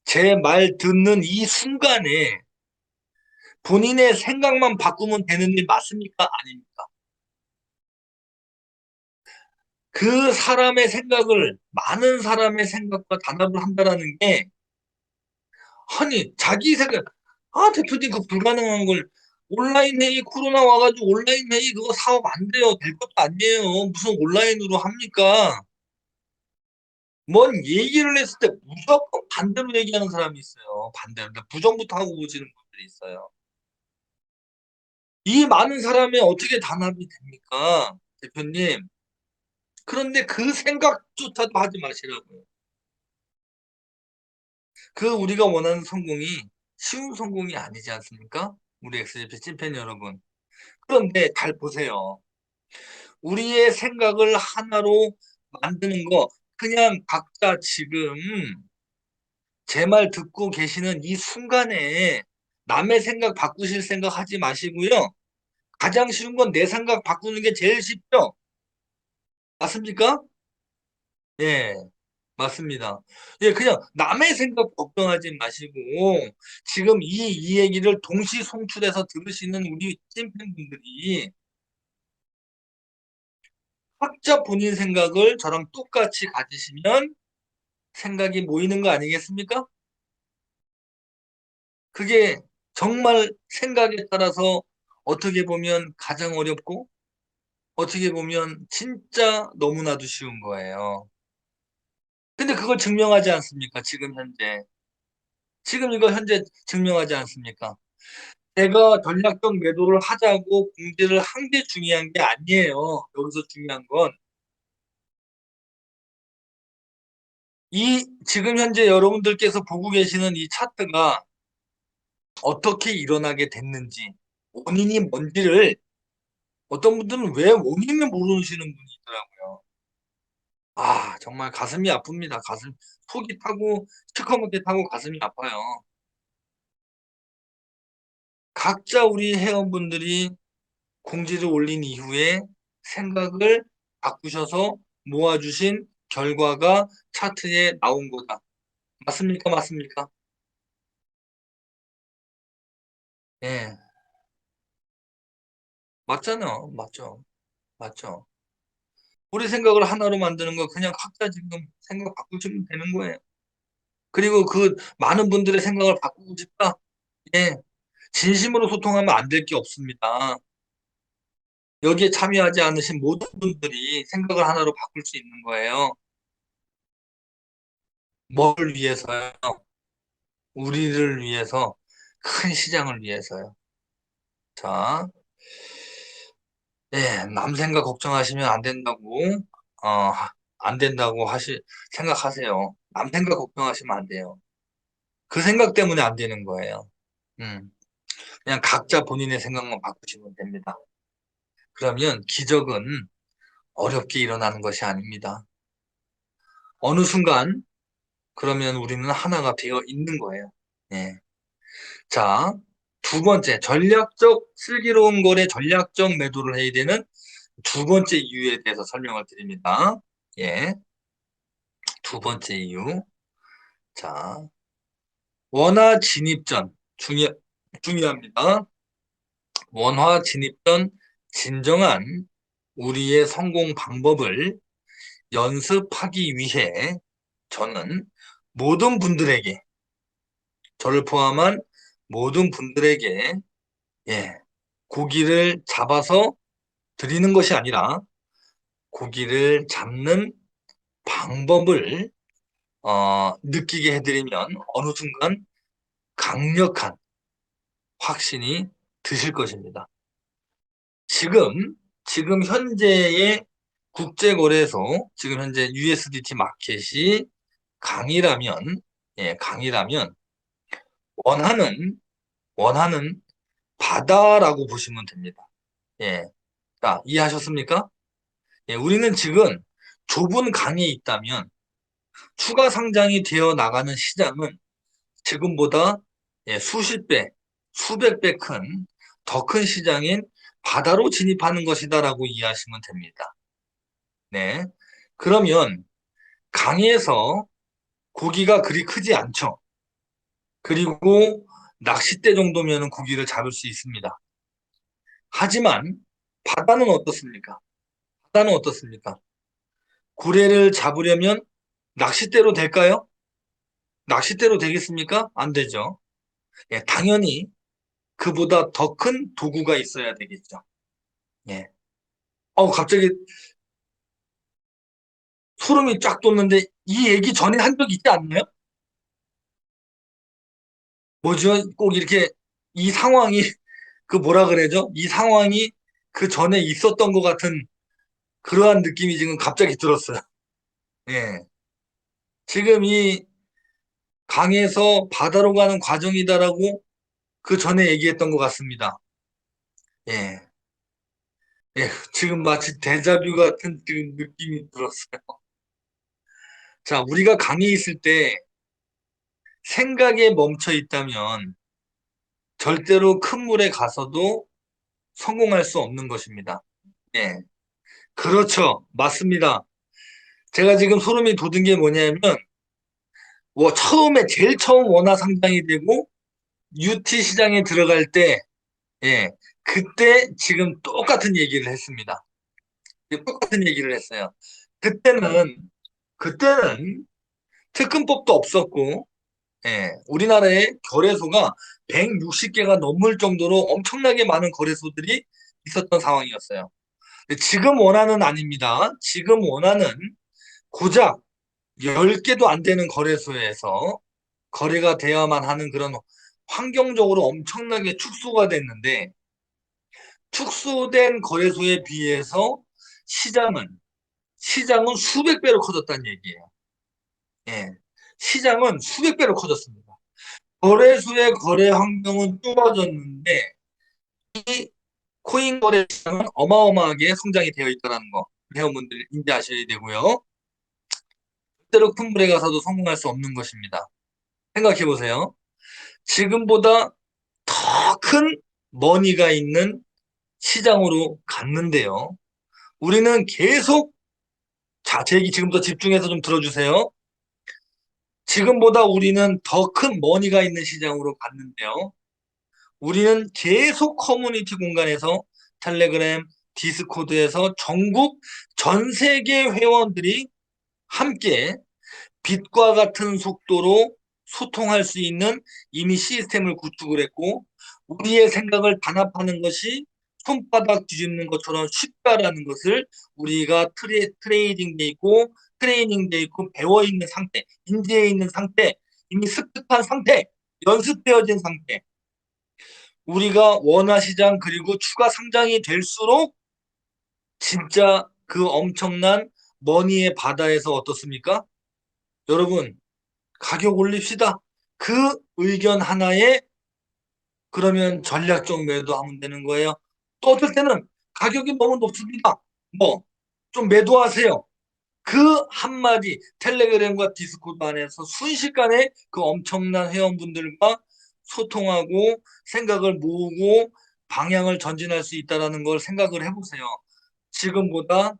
제 말 듣는 이 순간에 본인의 생각만 바꾸면 되는 일 맞습니까? 아닙니까? 그 사람의 생각을, 많은 사람의 생각과 단합을 한다라는 게, 아니, 자기 생각, 대표님 그 불가능한 걸, 온라인 회의, 코로나 와가지고 온라인 회의 그거 사업 안 돼요. 될 것도 아니에요. 무슨 온라인으로 합니까? 뭔 얘기를 했을 때 무조건 반대로 얘기하는 사람이 있어요. 반대로. 그러니까 부정부터 하고 보시는 분들이 있어요. 이 많은 사람이 어떻게 단합이 됩니까? 대표님. 그런데 그 생각조차도 하지 마시라고요. 그 우리가 원하는 성공이 쉬운 성공이 아니지 않습니까? 우리 XGP 찐팬 여러분. 그런데 잘 보세요. 우리의 생각을 하나로 만드는 거, 그냥 각자 지금 제 말 듣고 계시는 이 순간에 남의 생각 바꾸실 생각 하지 마시고요. 가장 쉬운 건 내 생각 바꾸는 게 제일 쉽죠? 맞습니까? 예, 맞습니다. 예, 그냥 남의 생각 걱정하지 마시고, 지금 이 얘기를 동시 송출해서 들으시는 우리 찐팬분들이 각자 본인 생각을 저랑 똑같이 가지시면 생각이 모이는 거 아니겠습니까? 그게 정말 생각에 따라서 어떻게 보면 가장 어렵고, 어떻게 보면 진짜 너무나도 쉬운 거예요. 근데 그걸 증명하지 않습니까? 지금 현재. 지금 이거 현재 증명하지 않습니까? 제가 전략적 매도를 하자고 공지를 한 게 중요한 게 아니에요. 여기서 중요한 건 이 지금 현재 여러분들께서 보고 계시는 이 차트가 어떻게 일어나게 됐는지 원인이 뭔지를 어떤 분들은 왜 원인을 모르시는 분이 있더라고요. 정말 가슴이 아픕니다. 속이 타고 시커멓게 타고 가슴이 아파요. 각자 우리 회원분들이 공지를 올린 이후에 생각을 바꾸셔서 모아주신 결과가 차트에 나온 거다. 맞습니까? 맞습니까? 예, 맞잖아요. 맞죠. 맞죠. 우리 생각을 하나로 만드는 거 그냥 각자 지금 생각 바꾸시면 되는 거예요. 그리고 그 많은 분들의 생각을 바꾸고 싶다. 예, 진심으로 소통하면 안 될 게 없습니다. 여기에 참여하지 않으신 모든 분들이 생각을 하나로 바꿀 수 있는 거예요. 뭘 위해서요? 우리를 위해서, 큰 시장을 위해서요. 자, 남 생각 걱정하시면 안 된다고, 어, 안 된다고 생각하세요. 남 생각 걱정하시면 안 돼요. 그 생각 때문에 안 되는 거예요. 음, 그냥 각자 본인의 생각만 바꾸시면 됩니다. 그러면 기적은 어렵게 일어나는 것이 아닙니다. 어느 순간, 그러면 우리는 하나가 되어 있는 거예요. 예. 자, 두 번째, 전략적, 슬기로운 거래 전략적 매도를 해야 되는 두 번째 이유에 대해서 설명을 드립니다. 예. 두 번째 이유. 자, 원화 진입 전, 중요합니다. 원화 진입 전 진정한 우리의 성공 방법을 연습하기 위해 저는 모든 분들에게, 저를 포함한 모든 분들에게, 예, 고기를 잡아서 드리는 것이 아니라 고기를 잡는 방법을 느끼게 해드리면 어느 순간 강력한 확신이 드실 것입니다. 지금, 지금 현재의 국제거래소, 지금 현재 USDT 마켓이 강이라면, 강이라면 원하는, 원하는 바다라고 보시면 됩니다. 예. 자, 이해하셨습니까? 예, 우리는 지금 좁은 강에 있다면 추가 상장이 되어 나가는 시장은 지금보다 수십 배, 수백 배 큰, 더 큰 시장인 바다로 진입하는 것이다라고 이해하시면 됩니다. 네. 그러면 강에서 고기가 그리 크지 않죠. 그리고 낚싯대 정도면 고기를 잡을 수 있습니다. 하지만 바다는 어떻습니까? 바다는 어떻습니까? 고래를 잡으려면 낚싯대로 될까요? 낚싯대로 되겠습니까? 안 되죠. 예, 당연히 그보다 더 큰 도구가 있어야 되겠죠. 예. 갑자기 소름이 쫙 돋는데 이 얘기 전에 한 적 있지 않나요? 뭐죠? 꼭 이렇게 이 상황이 그 뭐라 그래죠? 이 상황이 그 전에 있었던 것 같은 그러한 느낌이 지금 갑자기 들었어요. 예. 지금 이 강에서 바다로 가는 과정이다라고 그 전에 얘기했던 것 같습니다. 예. 예. 지금 마치 데자뷰 같은 지금 느낌이 들었어요. 자, 우리가 강에 있을 때 생각에 멈춰 있다면 절대로 큰 물에 가서도 성공할 수 없는 것입니다. 예. 그렇죠. 맞습니다. 제가 지금 소름이 돋은 게 뭐냐면, 처음에, 제일 처음 원화 상장이 되고, UT 시장에 들어갈 때, 예, 그때 지금 똑같은 얘기를 했습니다. 똑같은 얘기를 했어요. 그때는, 그때는 특근법도 없었고, 우리나라의 거래소가 160개가 넘을 정도로 엄청나게 많은 거래소들이 있었던 상황이었어요. 지금 원화는 아닙니다. 지금 원화는 고작 10개도 안 되는 거래소에서 거래가 되어야만 하는 그런 환경적으로 엄청나게 축소가 됐는데, 축소된 거래소에 비해서 시장은, 시장은 수백 배로 커졌다는 얘기예요. 예. 시장은 수백 배로 커졌습니다. 거래소의 거래 환경은 좁아졌는데, 이 코인 거래 시장은 어마어마하게 성장이 되어 있다는 거, 회원분들 인지하셔야 되고요. 절대로 큰 물에 가서도 성공할 수 없는 것입니다. 생각해 보세요. 지금보다 더 큰 머니가 있는 시장으로 갔는데요. 우리는 계속, 자, 제 얘기 지금부터 집중해서 좀 들어주세요. 지금보다 우리는 더 큰 머니가 있는 시장으로 갔는데요. 우리는 계속 커뮤니티 공간에서 텔레그램, 디스코드에서 전국 전 세계 회원들이 함께 빛과 같은 속도로 소통할 수 있는 이미 시스템을 구축을 했고, 우리의 생각을 단합하는 것이 손바닥 뒤집는 것처럼 쉽다라는 것을 우리가 트레이닝돼 있고 트레이닝돼 있고 배워 있는 상태, 인지해 있는 상태, 이미 습득한 상태, 연습되어진 상태. 우리가 원화시장 그리고 추가 상장이 될수록 진짜 그 엄청난 머니의 바다에서 어떻습니까? 여러분, 가격 올립시다. 그 의견 하나에 그러면 전략적 매도하면 되는 거예요. 또 어떨 때는 가격이 너무 높습니다. 뭐 좀 매도하세요. 그 한마디 텔레그램과 디스코드 안에서 순식간에 그 엄청난 회원분들과 소통하고 생각을 모으고 방향을 전진할 수 있다는 걸 생각을 해보세요. 지금보다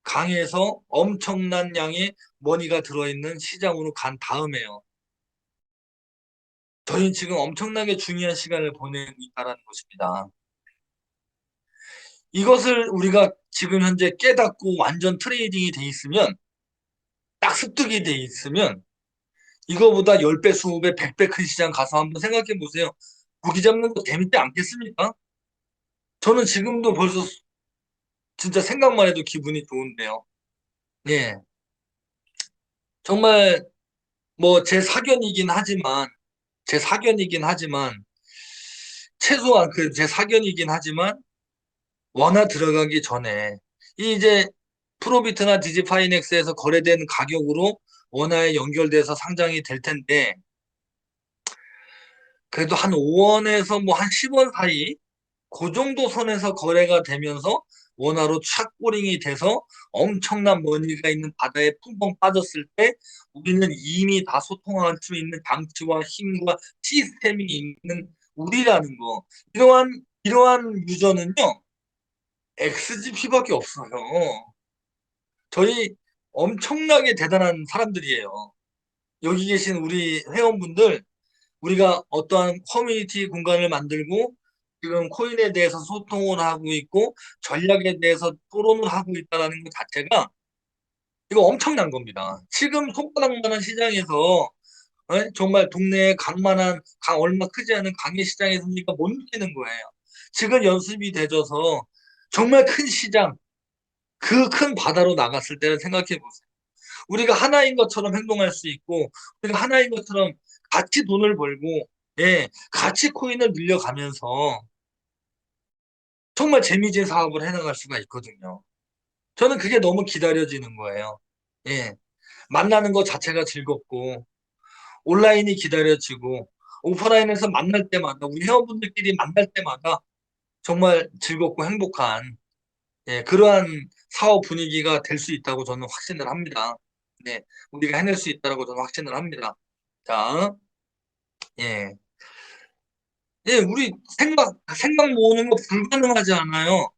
강해서 엄청난 양의 머니가 들어있는 시장으로 간 다음에요. 저희는 지금 엄청나게 중요한 시간을 보내고 있다는 것입니다. 이것을 우리가 지금 현재 깨닫고 완전 트레이딩이 돼 있으면, 딱 습득이 돼 있으면 이거보다 10배, 20배, 100배 큰 시장 가서 한번 생각해 보세요. 고기 잡는 거 재밌지 않겠습니까? 저는 지금도 벌써 진짜 생각만 해도 기분이 좋은데요. 예. 정말 뭐 제 사견이긴 하지만 최소한 그 제 사견이긴 하지만 원화 들어가기 전에 이제 프로비트나 디지파이넥스에서 거래된 가격으로 원화에 연결돼서 상장이 될 텐데 그래도 한 5원에서 뭐 한 10원 사이 그 정도 선에서 거래가 되면서 원화로 착고링이 돼서 엄청난 머니가 있는 바다에 펑펑 빠졌을 때 우리는 이미 다 소통할 수 있는 장치와 힘과 시스템이 있는 우리라는 거. 이러한 유저는요, XGP밖에 없어요. 저희 엄청나게 대단한 사람들이에요. 여기 계신 우리 회원분들, 우리가 어떠한 커뮤니티 공간을 만들고 지금 코인에 대해서 소통을 하고 있고 전략에 대해서 토론을 하고 있다는 것 자체가 이거 엄청난 겁니다. 지금 손바닥만한 시장에서 정말 동네에 강만한 강 얼마 크지 않은 강의 시장에서 우리가 못 느끼는 거예요. 지금 연습이 되져서 정말 큰 시장, 그 큰 바다로 나갔을 때는 생각해 보세요. 우리가 하나인 것처럼 행동할 수 있고 우리가 하나인 것처럼 같이 돈을 벌고 예, 같이 코인을 늘려가면서 정말 재미진 사업을 해나갈 수가 있거든요. 저는 그게 너무 기다려지는 거예요. 예, 만나는 것 자체가 즐겁고 온라인이 기다려지고 오프라인에서 만날 때마다 우리 회원분들끼리 만날 때마다 정말 즐겁고 행복한 그러한 사업 분위기가 될 수 있다고 저는 확신을 합니다. 네, 우리가 해낼 수 있다고 저는 확신을 합니다. 자, 예. 예, 우리 생각 모으는 거 불가능하지 않아요.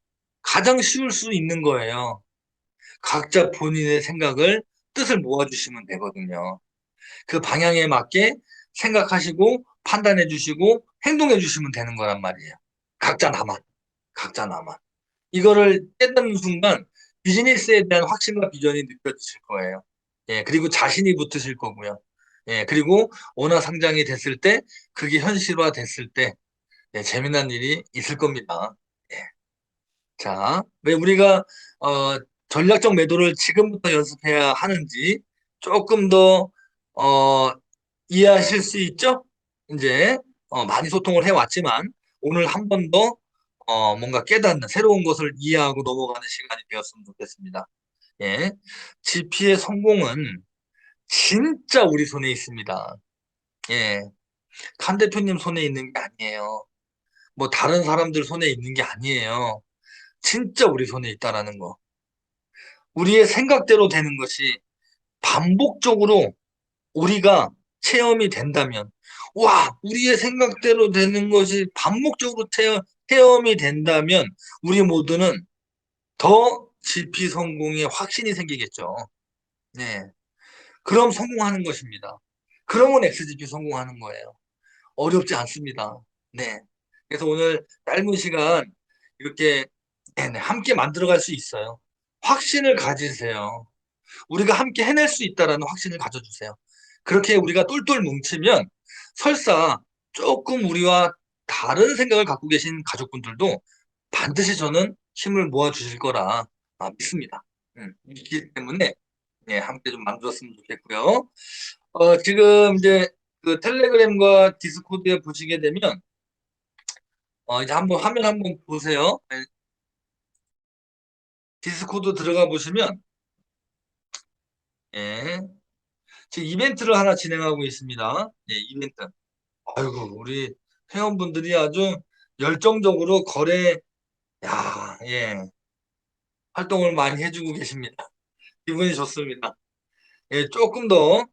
가장 쉬울 수 있는 거예요. 각자 본인의 생각을, 뜻을 모아주시면 되거든요. 그 방향에 맞게 생각하시고, 판단해 주시고, 행동해 주시면 되는 거란 말이에요. 각자 나만, 각자 나만. 이거를 깨닫는 순간 비즈니스에 대한 확신과 비전이 느껴지실 거예요. 예, 그리고 자신이 붙으실 거고요. 예, 그리고 원화 상장이 됐을 때, 그게 현실화 됐을 때, 재미난 일이 있을 겁니다. 예. 자, 왜 우리가 전략적 매도를 지금부터 연습해야 하는지 조금 더 어, 이해하실 수 있죠? 이제 많이 소통을 해왔지만 오늘 한 번 더 뭔가 깨닫는 새로운 것을 이해하고 넘어가는 시간이 되었으면 좋겠습니다. 예. GP의 성공은 진짜 우리 손에 있습니다. 예. 칸 대표님 손에 있는 게 아니에요. 뭐 다른 사람들 손에 있는 게 아니에요. 진짜 우리 손에 있다라는 거. 우리의 생각대로 되는 것이 반복적으로 우리가 체험이 된다면, 와, 우리의 생각대로 되는 것이 반복적으로 체험이 된다면, 우리 모두는 더 GP 성공에 확신이 생기겠죠. 네. 그럼 성공하는 것입니다. 그러면 XGP 성공하는 거예요. 어렵지 않습니다. 네. 그래서 오늘 짧은 시간 이렇게 네네, 함께 만들어갈 수 있어요. 확신을 가지세요. 우리가 함께 해낼 수 있다라는 확신을 가져주세요. 그렇게 우리가 똘똘 뭉치면 설사 조금 우리와 다른 생각을 갖고 계신 가족분들도 반드시 저는 힘을 모아 주실 거라 믿습니다. 믿기 때문에 함께 좀 만들었으면 좋겠고요. 지금 이제 그 텔레그램과 디스코드에 보시게 되면 이제 한번 화면 한번 보세요. 디스코드 들어가 보시면 예, 지금 이벤트를 하나 진행하고 있습니다. 예, 이벤트. 아이고 우리 회원분들이 아주 열정적으로 예, 활동을 많이 해주고 계십니다. 기분이 좋습니다. 예, 조금 더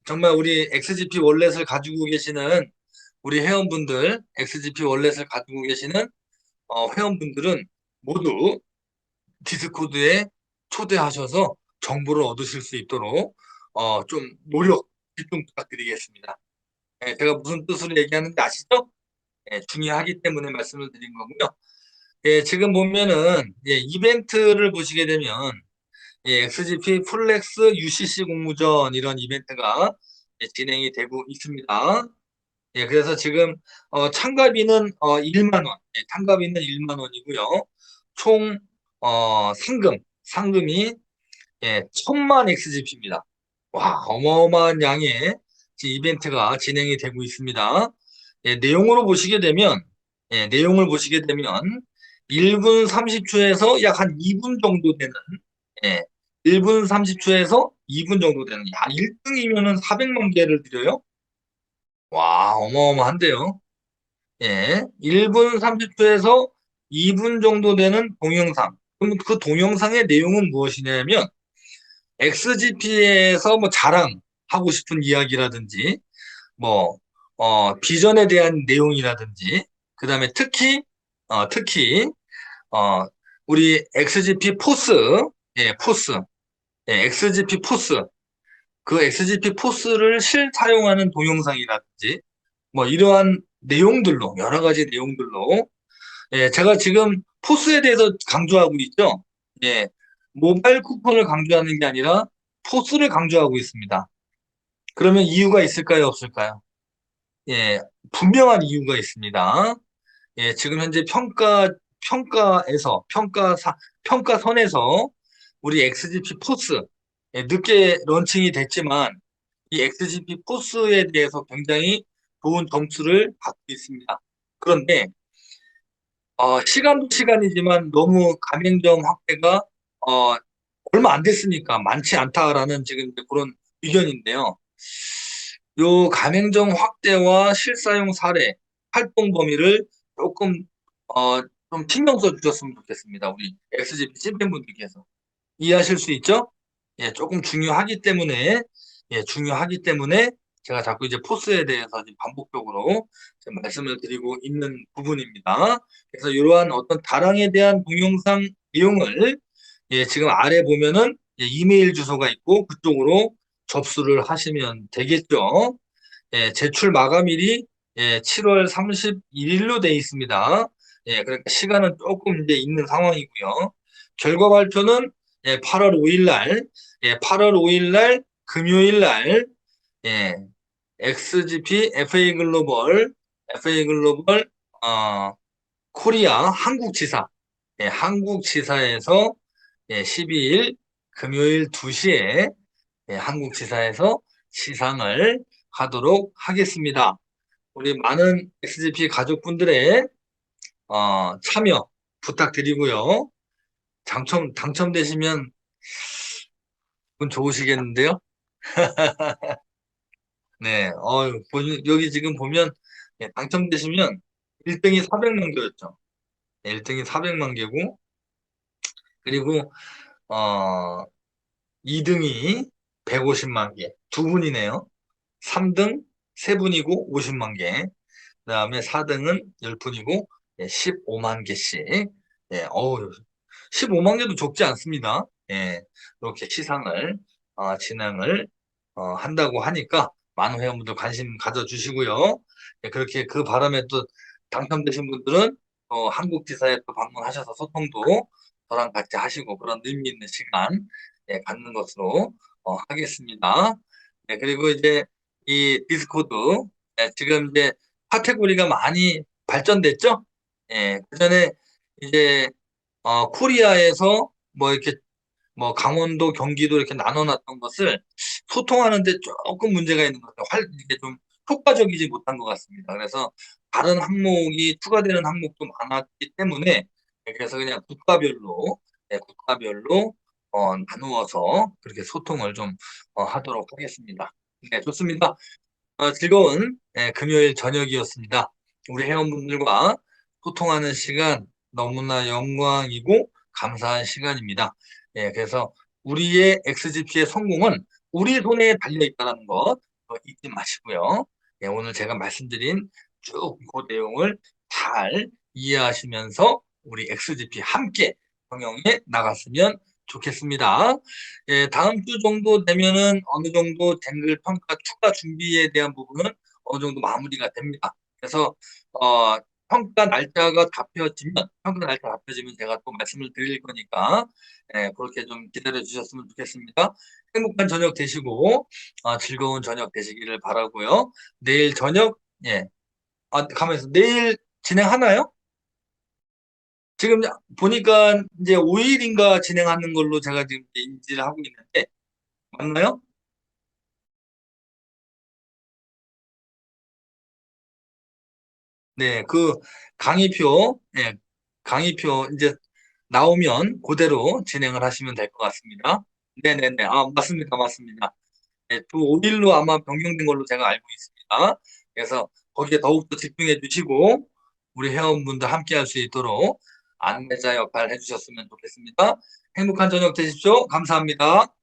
정말 우리 XGP 월렛을 가지고 계시는 우리 회원분들, XGP 월렛을 가지고 계시는 회원분들은 모두 디스코드에 초대하셔서 정보를 얻으실 수 있도록 좀 노력, 집중 부탁드리겠습니다. 예, 제가 무슨 뜻으로 얘기하는지 아시죠? 예, 중요하기 때문에 말씀을 드린 거고요. 예, 지금 보면은 이벤트를 보시게 되면 XGP 플렉스 UCC 공모전 이런 이벤트가 진행이 되고 있습니다. 예, 그래서 지금 참가비는 1만 원, 참가비는 1만 원이고요. 총 상금이 1000만 XGP입니다. 와, 어마어마한 양의 이벤트가 진행이 되고 있습니다. 내용을 보시게 되면 1분 30초에서 약 한 2분 정도 되는 예, 1분 30초에서 2분 정도 되는 1등이면은 400만 개를 드려요? 와, 어마어마한데요. 예, 1분 30초에서 2분 정도 되는 동영상. 그럼 그 동영상의 내용은 무엇이냐면 XGP에서 뭐 자랑하고 싶은 이야기라든지 뭐 비전에 대한 내용이라든지 그다음에 특히 어, 우리 XGP 포스 포스 XGP 포스 그 XGP 포스를 실사용하는 동영상이라든지 뭐 이러한 내용들로 여러 가지 내용들로 제가 지금 포스에 대해서 강조하고 있죠. 예, 모바일 쿠폰을 강조하는 게 아니라 포스를 강조하고 있습니다. 그러면 이유가 있을까요, 없을까요? 예, 분명한 이유가 있습니다. 예, 지금 현재 평가선에서 우리 XGP 포스, 늦게 런칭이 됐지만 이 XGP 포스에 대해서 굉장히 좋은 점수를 받고 있습니다. 그런데 시간도 시간이지만 너무 가맹점 확대가 어, 얼마 안 됐으니까 많지 않다라는 지금 그런 의견인데요. 요 가맹점 확대와 실사용 사례, 활동 범위를 조금 좀 신경 써 주셨으면 좋겠습니다. 우리 XGP 찐팬분들께서 이해하실 수 있죠? 예, 조금 중요하기 때문에 제가 자꾸 이제 포스에 대해서 지금 반복적으로 지금 말씀을 드리고 있는 부분입니다. 그래서 이러한 어떤 다랑에 대한 동영상 내용을 지금 아래 보면은 이메일 주소가 있고 그쪽으로 접수를 하시면 되겠죠. 제출 마감일이 7월 31일로 돼 있습니다. 그러니까 시간은 조금 이제 있는 상황이고요. 결과 발표는 8월 5일 날, 8월 5일 날 금요일 날 예, XGP FA 글로벌 코리아 한국지사에서 12일 금요일 2시에 한국지사에서 시상을 하도록 하겠습니다. 우리 많은 XGP 가족분들의 참여 부탁드리고요. 당첨되시면 기분 좋으시겠는데요? 네, 여기 지금 보면 당첨되시면 1등이 400만 개였죠. 1등이 400만 개고 그리고 어, 2등이 150만 개. 두 분이네요. 3등 세 분이고 50만 개. 그다음에 4등은 10분이고 15만 개씩. 15만 개도 적지 않습니다. 이렇게 시상을 진행을 한다고 하니까 많은 회원분들 관심 가져주시고요. 그렇게 그 바람에 또 당첨되신 분들은 한국지사에 또 방문하셔서 소통도 저랑 같이 하시고 그런 의미 있는 시간 갖는 것으로 하겠습니다. 그리고 이제 이 디스코드 지금 이제 카테고리가 많이 발전됐죠? 예, 그전에 이제 코리아에서 뭐 이렇게 뭐 강원도, 경기도 이렇게 나눠놨던 것을 소통하는데 조금 문제가 있는 것 같아요. 이게 좀 효과적이지 못한 것 같습니다. 그래서 다른 항목이 추가되는 항목도 많았기 때문에 그래서 그냥 국가별로 국가별로 나누어서 그렇게 소통을 좀 하도록 하겠습니다. 네, 좋습니다. 즐거운 금요일 저녁이었습니다. 우리 회원분들과 소통하는 시간 너무나 영광이고 감사한 시간입니다. 그래서 우리의 XGP의 성공은 우리 손에 달려 있다는 것 잊지 마시고요. 오늘 제가 말씀드린 쭉 그 내용을 잘 이해하시면서 우리 XGP 함께 경영해 나갔으면 좋겠습니다. 다음 주 정도 되면은 어느 정도 쟁글 평가 추가 준비에 대한 부분은 어느 정도 마무리가 됩니다. 그래서 평가 날짜 잡혀지면 제가 또 말씀을 드릴 거니까 그렇게 좀 기다려 주셨으면 좋겠습니다. 행복한 저녁 되시고 즐거운 저녁 되시기를 바라고요. 내일 저녁 가만히 있어. 내일 진행하나요? 지금 보니까 이제 5일인가 진행하는 걸로 제가 지금 인지를 하고 있는데 맞나요? 네, 그 강의표, 강의표 이제 나오면 그대로 진행을 하시면 될 것 같습니다. 네네네. 맞습니다. 맞습니다. 네, 주 5일로 아마 변경된 걸로 제가 알고 있습니다. 그래서 거기에 더욱더 집중해 주시고 우리 회원분들 함께 할 수 있도록 안내자 역할 해주셨으면 좋겠습니다. 행복한 저녁 되십시오. 감사합니다.